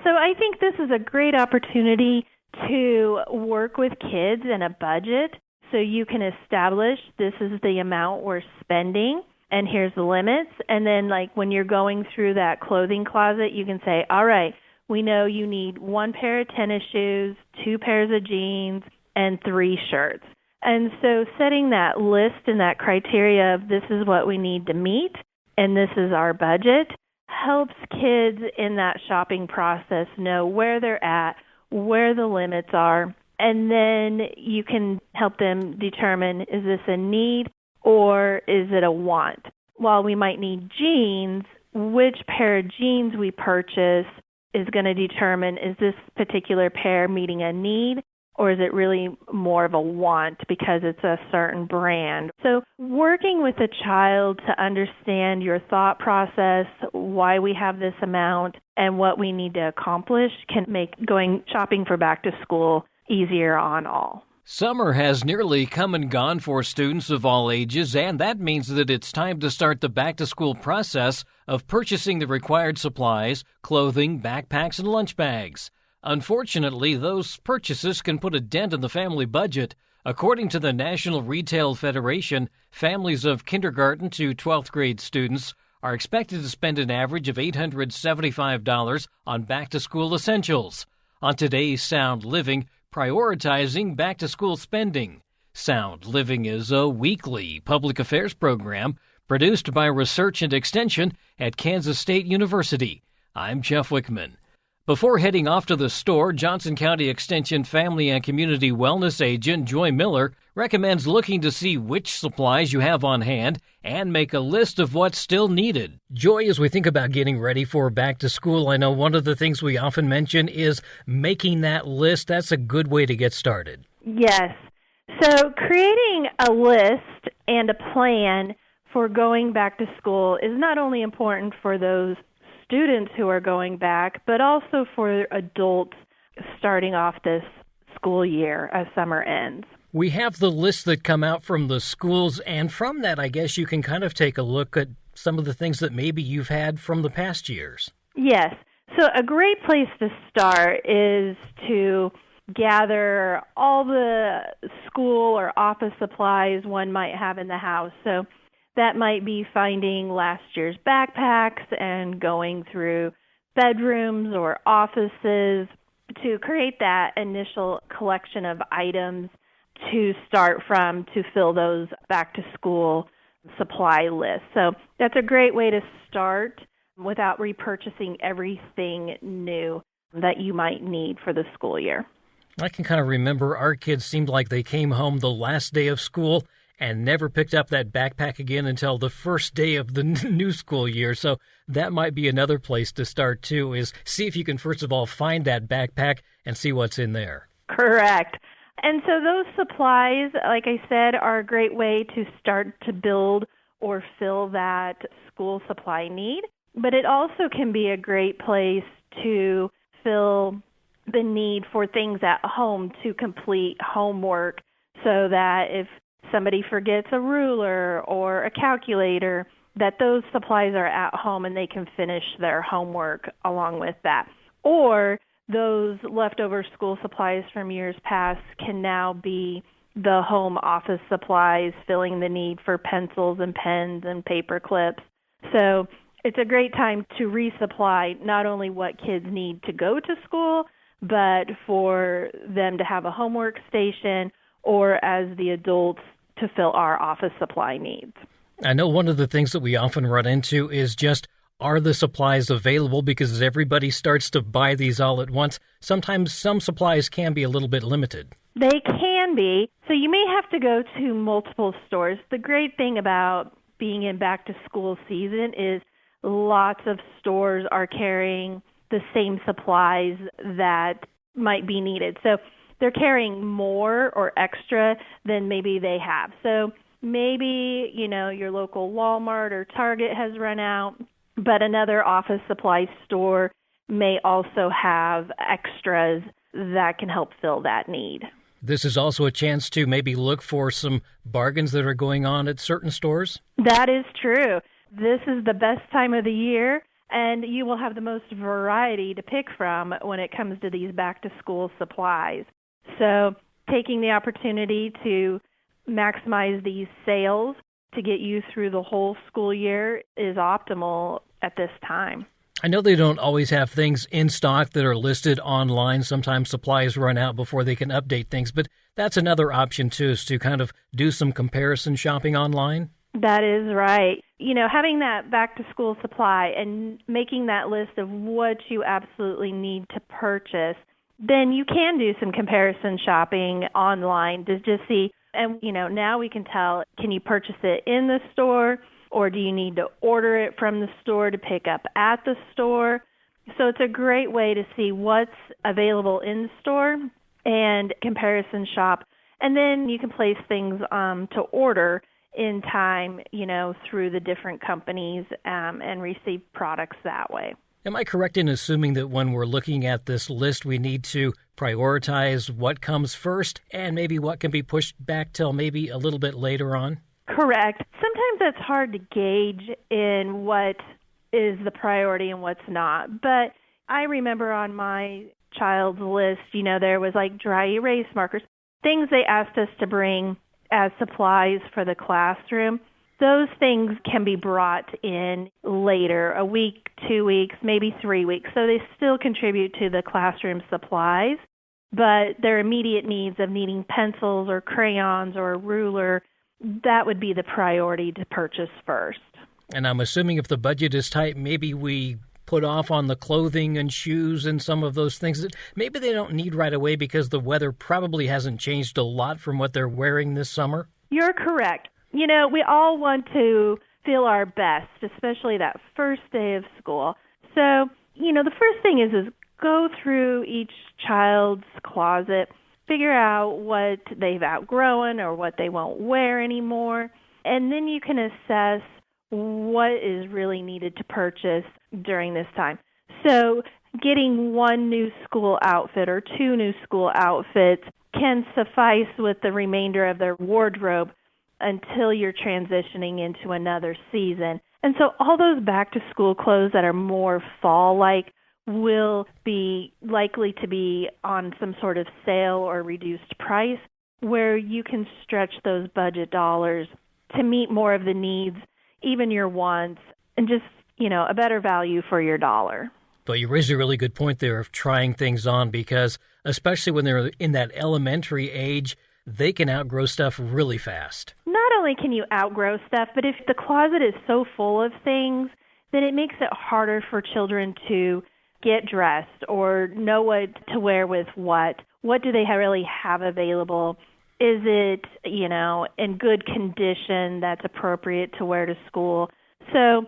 So I think this is a great opportunity to work with kids in a budget so you can establish this is the amount we're spending and here's the limits. And then like when you're going through that clothing closet, you can say, all right, we know you need 1 pair of tennis shoes, 2 pairs of jeans, and 3 shirts. And so setting that list and that criteria of this is what we need to meet and this is our budget helps kids in that shopping process know where they're at, where the limits are, and then you can help them determine, is this a need or is it a want? While we might need jeans, which pair of jeans we purchase is going to determine, is this particular pair meeting a need or is it really more of a want because it's a certain brand? So working with a child to understand your thought process, why we have this amount, and what we need to accomplish can make going shopping for back to school easier on all. Summer has nearly come and gone for students of all ages, and that means that it's time to start the back-to-school process of purchasing the required supplies, clothing, backpacks, and lunch bags. Unfortunately, those purchases can put a dent in the family budget. According to the National Retail Federation, families of kindergarten to 12th grade students are expected to spend an average of $875 on back-to-school essentials. On today's Sound Living, prioritizing back-to-school spending. Sound Living is a weekly public affairs program produced by Research and Extension at Kansas State University. I'm Jeff Wichman. Before heading off to the store, Johnson County Extension Family and Community Wellness Agent Joy Miller recommends looking to see which supplies you have on hand and make a list of what's still needed. Joy, as we think about getting ready for back to school, I know one of the things we often mention is making that list. That's a good way to get started. Yes. So creating a list and a plan for going back to school is not only important for those students who are going back, but also for adults starting off this school year as summer ends. We have the lists that come out from the schools, and from that, I guess you can kind of take a look at some of the things that maybe you've had from the past years. Yes. So a great place to start is to gather all the school or office supplies one might have in the house. So that might be finding last year's backpacks and going through bedrooms or offices to create that initial collection of items to start from to fill those back-to-school supply lists. So that's a great way to start without repurchasing everything new that you might need for the school year. I can kind of remember our kids seemed like they came home the last day of school and never picked up that backpack again until the first day of the new school year. So that might be another place to start, too, is see if you can, first of all, find that backpack and see what's in there. Correct. And so those supplies, like I said, are a great way to start to build or fill that school supply need. But it also can be a great place to fill the need for things at home to complete homework so that if somebody forgets a ruler or a calculator, that those supplies are at home and they can finish their homework along with that. Or those leftover school supplies from years past can now be the home office supplies, filling the need for pencils and pens and paper clips. So it's a great time to resupply not only what kids need to go to school, but for them to have a homework station or as the adults to fill our office supply needs. I know one of the things that we often run into is just, are the supplies available? Because as everybody starts to buy these all at once, sometimes some supplies can be a little bit limited. They can be. So you may have to go to multiple stores. The great thing about being in back-to-school season is lots of stores are carrying the same supplies that might be needed. So they're carrying more or extra than maybe they have. So maybe, your local Walmart or Target has run out, but another office supply store may also have extras that can help fill that need. This is also a chance to maybe look for some bargains that are going on at certain stores? That is true. This is the best time of the year, and you will have the most variety to pick from when it comes to these back-to-school supplies. So taking the opportunity to maximize these sales to get you through the whole school year is optimal at this time. I know they don't always have things in stock that are listed online. Sometimes supplies run out before they can update things, but that's another option too, is to kind of do some comparison shopping online. That is right. Having that back-to-school supply and making that list of what you absolutely need to purchase, then you can do some comparison shopping online to just see. And, now we can tell, can you purchase it in the store, or do you need to order it from the store to pick up at the store? So it's a great way to see what's available in the store and comparison shop. And then you can place things to order in time, through the different companies and receive products that way. Am I correct in assuming that when we're looking at this list, we need to prioritize what comes first and maybe what can be pushed back till maybe a little bit later on? Correct. Sometimes that's hard to gauge in what is the priority and what's not. But I remember on my child's list, there was like dry erase markers, things they asked us to bring as supplies for the classroom. Those things can be brought in later, a week, 2 weeks, maybe 3 weeks. So they still contribute to the classroom supplies, but their immediate needs of needing pencils or crayons or a ruler, that would be the priority to purchase first. And I'm assuming if the budget is tight, maybe we put off on the clothing and shoes and some of those things that maybe they don't need right away because the weather probably hasn't changed a lot from what they're wearing this summer. You're correct. We all want to feel our best, especially that first day of school. So, the first thing is go through each child's closet, figure out what they've outgrown or what they won't wear anymore, and then you can assess what is really needed to purchase during this time. So getting one new school outfit or two new school outfits can suffice with the remainder of their wardrobe until you're transitioning into another season. And so all those back-to-school clothes that are more fall-like will be likely to be on some sort of sale or reduced price where you can stretch those budget dollars to meet more of the needs, even your wants, and just, a better value for your dollar. But you raised a really good point there of trying things on because especially when they're in that elementary age, they can outgrow stuff really fast. Not only can you outgrow stuff, but if the closet is so full of things, then it makes it harder for children to get dressed or know what to wear with what. What do they really have available? Is it, in good condition that's appropriate to wear to school? So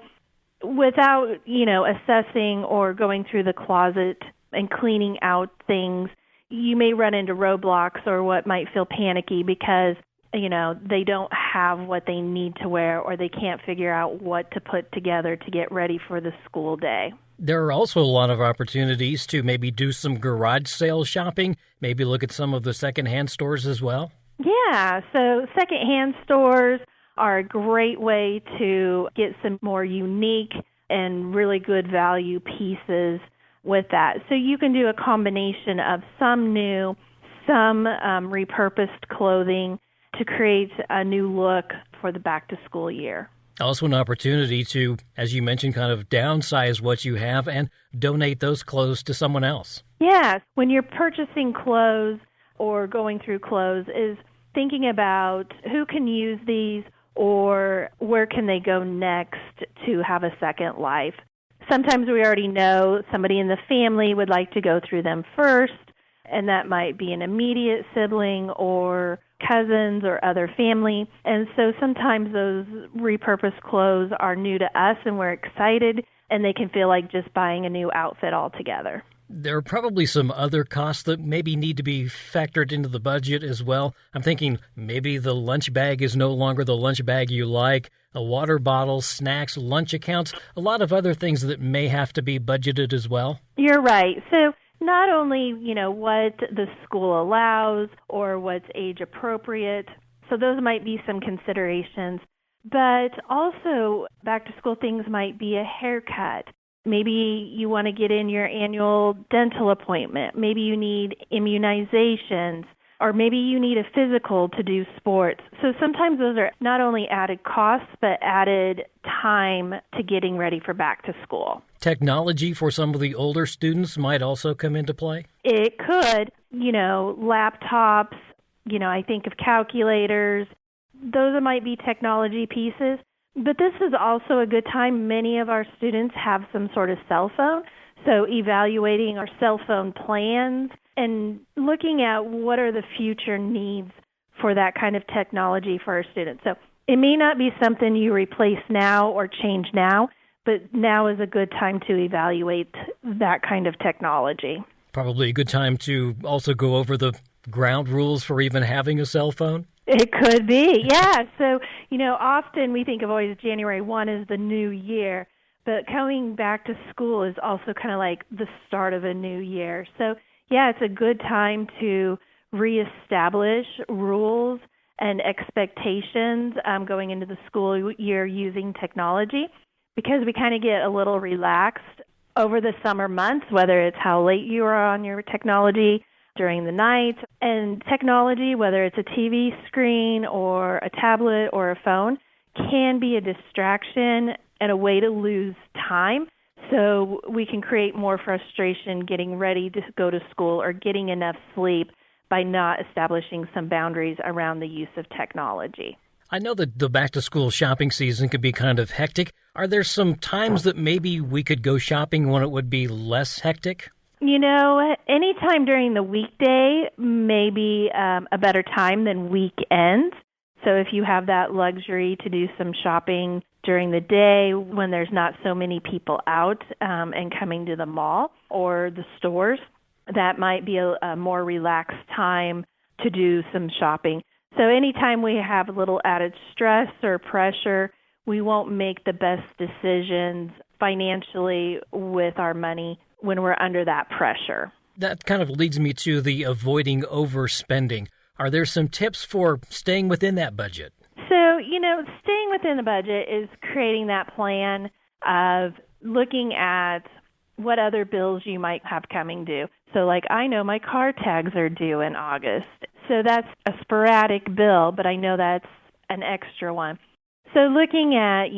without, assessing or going through the closet and cleaning out things, you may run into roadblocks or what might feel panicky because, they don't have what they need to wear or they can't figure out what to put together to get ready for the school day. There are also a lot of opportunities to maybe do some garage sale shopping, maybe look at some of the secondhand stores as well. Yeah, so secondhand stores are a great way to get some more unique and really good value pieces with that. So you can do a combination of some new, some repurposed clothing to create a new look for the back-to-school year. Also an opportunity to, as you mentioned, kind of downsize what you have and donate those clothes to someone else. Yes, when you're purchasing clothes or going through clothes is thinking about who can use these or where can they go next to have a second life. Sometimes we already know somebody in the family would like to go through them first, and that might be an immediate sibling or cousins or other family. And so sometimes those repurposed clothes are new to us and we're excited, and they can feel like just buying a new outfit altogether. There are probably some other costs that maybe need to be factored into the budget as well. I'm thinking maybe the lunch bag is no longer the lunch bag you like, a water bottle, snacks, lunch accounts, a lot of other things that may have to be budgeted as well. You're right. So not only, what the school allows or what's age appropriate, so those might be some considerations, but also back to school things might be a haircut, Maybe you want to get in your annual dental appointment. Maybe you need immunizations, or maybe you need a physical to do sports. So sometimes those are not only added costs, but added time to getting ready for back to school. Technology for some of the older students might also come into play? It could, laptops, I think of calculators. Those might be technology pieces. But this is also a good time. Many of our students have some sort of cell phone. So evaluating our cell phone plans and looking at what are the future needs for that kind of technology for our students. So it may not be something you replace now or change now, but now is a good time to evaluate that kind of technology. Probably a good time to also go over the ground rules for even having a cell phone. It could be, yeah. So, often we think of always January 1 as the new year, but coming back to school is also kind of like the start of a new year. So, yeah, it's a good time to reestablish rules and expectations going into the school year using technology, because we kind of get a little relaxed over the summer months, whether it's how late you are on your technology during the night. And technology, whether it's a TV screen or a tablet or a phone, can be a distraction and a way to lose time. So we can create more frustration getting ready to go to school or getting enough sleep by not establishing some boundaries around the use of technology. I know that the back-to-school shopping season can be kind of hectic. Are there some times that maybe we could go shopping when it would be less hectic? Anytime during the weekday may be a better time than weekends. So if you have that luxury to do some shopping during the day when there's not so many people out and coming to the mall or the stores, that might be a more relaxed time to do some shopping. So anytime we have a little added stress or pressure, we won't make the best decisions financially with our money when we're under that pressure. That kind of leads me to the avoiding overspending. Are there some tips for staying within that budget? So, staying within the budget is creating that plan of looking at what other bills you might have coming due. So, like, I know my car tags are due in August. So that's a sporadic bill, but I know that's an extra one. So looking at,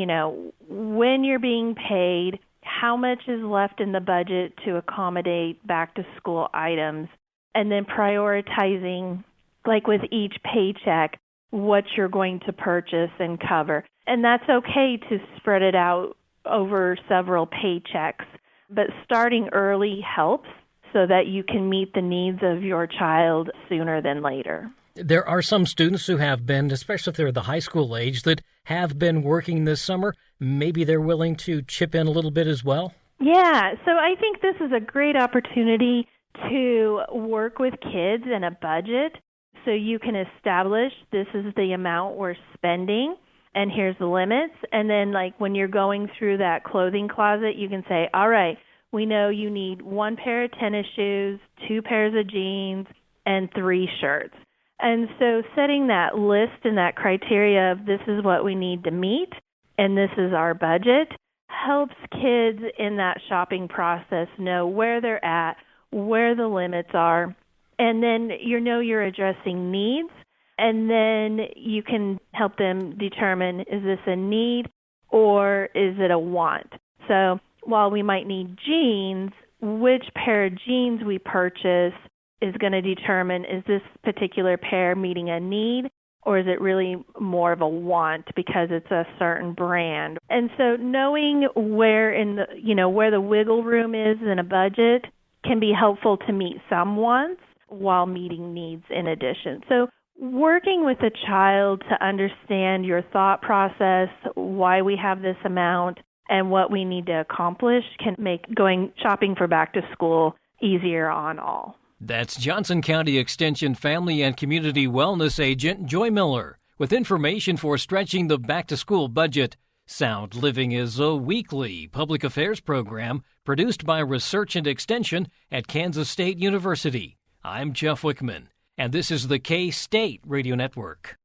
when you're being paid, how much is left in the budget to accommodate back-to-school items, and then prioritizing, like with each paycheck, what you're going to purchase and cover. And that's okay to spread it out over several paychecks, but starting early helps so that you can meet the needs of your child sooner than later. There are some students who have been, especially if they're the high school age, that have been working this summer. Maybe they're willing to chip in a little bit as well? Yeah, so I think this is a great opportunity to work with kids in a budget so you can establish this is the amount we're spending and here's the limits. And then like when you're going through that clothing closet, you can say, all right, we know you need 1 pair of tennis shoes, 2 pairs of jeans, and 3 shirts. And so setting that list and that criteria of this is what we need to meet and this is our budget helps kids in that shopping process know where they're at, where the limits are, and then you're addressing needs, and then you can help them determine, is this a need or is it a want? So while we might need jeans, which pair of jeans we purchase is going to determine, is this particular pair meeting a need or is it really more of a want because it's a certain brand? And so knowing where where the wiggle room is in a budget can be helpful to meet some wants while meeting needs in addition. So working with a child to understand your thought process, why we have this amount, and what we need to accomplish can make going shopping for back to school easier on all. That's Johnson County Extension Family and Community Wellness Agent Joy Miller with information for stretching the back-to-school budget. Sound Living is a weekly public affairs program produced by Research and Extension at Kansas State University. I'm Jeff Wichman, and this is the K-State Radio Network.